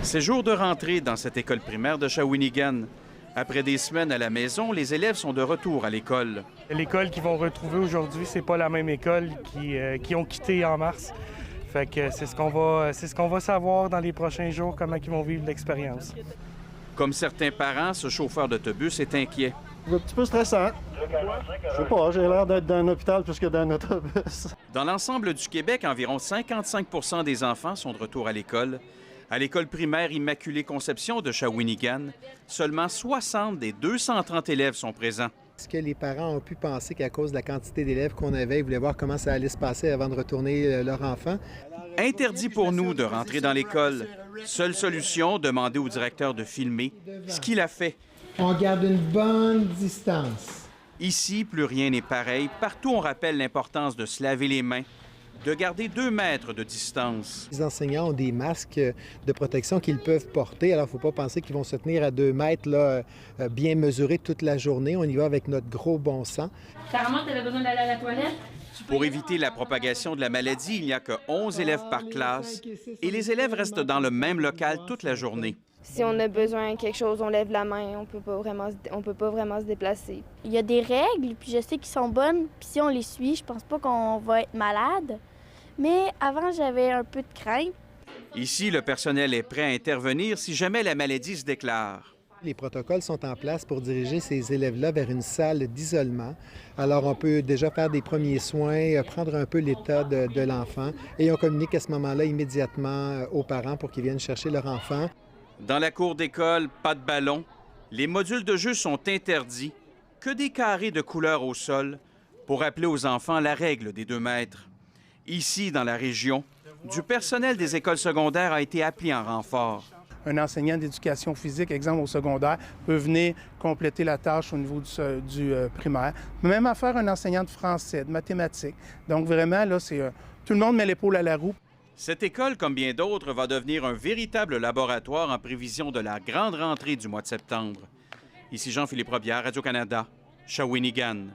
C'est jour de rentrée dans cette école primaire de Shawinigan. Après des semaines à la maison, les élèves sont de retour à l'école. L'école qu'ils vont retrouver aujourd'hui, c'est pas la même école qu'ils ont quittée en mars. Fait que c'est ce qu'on va savoir dans les prochains jours, comment ils vont vivre l'expérience. Comme certains parents, ce chauffeur d'autobus est inquiet. Un petit peu stressant. Je sais pas, j'ai l'air d'être dans un hôpital plus que dans un autobus. Dans l'ensemble du Québec, environ 55 des enfants sont de retour à l'école. À l'école primaire Immaculée Conception de Shawinigan, seulement 60 des 230 élèves sont présents. Est-ce que les parents ont pu penser qu'à cause de la quantité d'élèves qu'on avait, ils voulaient voir comment ça allait se passer avant de retourner leur enfant? Interdit pour nous de rentrer dans l'école. Seule solution, demander au directeur de filmer, ce qu'il a fait. On garde une bonne distance. Ici, plus rien n'est pareil. Partout, on rappelle l'importance de se laver les mains, de garder 2 mètres de distance. Les enseignants ont des masques de protection qu'ils peuvent porter. Alors, il ne faut pas penser qu'ils vont se tenir à 2 mètres là, bien mesurés toute la journée. On y va avec notre gros bon sens. Apparemment, tu avais besoin d'aller à la toilette? Pour éviter la propagation de la maladie, il n'y a que 11 élèves par classe et les élèves restent dans le même local toute la journée. Si on a besoin de quelque chose, on lève la main, on peut pas vraiment se déplacer. Il y a des règles, puis je sais qu'ils sont bonnes, puis si on les suit, je pense pas qu'on va être malade. Mais avant, j'avais un peu de crainte. Ici, le personnel est prêt à intervenir si jamais la maladie se déclare. Les protocoles sont en place pour diriger ces élèves-là vers une salle d'isolement. Alors, on peut déjà faire des premiers soins, prendre un peu l'état de l'enfant et on communique à ce moment-là immédiatement aux parents pour qu'ils viennent chercher leur enfant. Dans la cour d'école, pas de ballon. Les modules de jeu sont interdits. Que des carrés de couleur au sol pour rappeler aux enfants la règle des 2 mètres. Ici, dans la région, du personnel des écoles secondaires a été appelé en renfort. Un enseignant d'éducation physique, exemple au secondaire, peut venir compléter la tâche au niveau du primaire. Même à faire un enseignant de français, de mathématiques. Donc vraiment, là, tout le monde met l'épaule à la roue. Cette école, comme bien d'autres, va devenir un véritable laboratoire en prévision de la grande rentrée du mois de septembre. Ici Jean-Philippe Robillard, Radio-Canada, Shawinigan.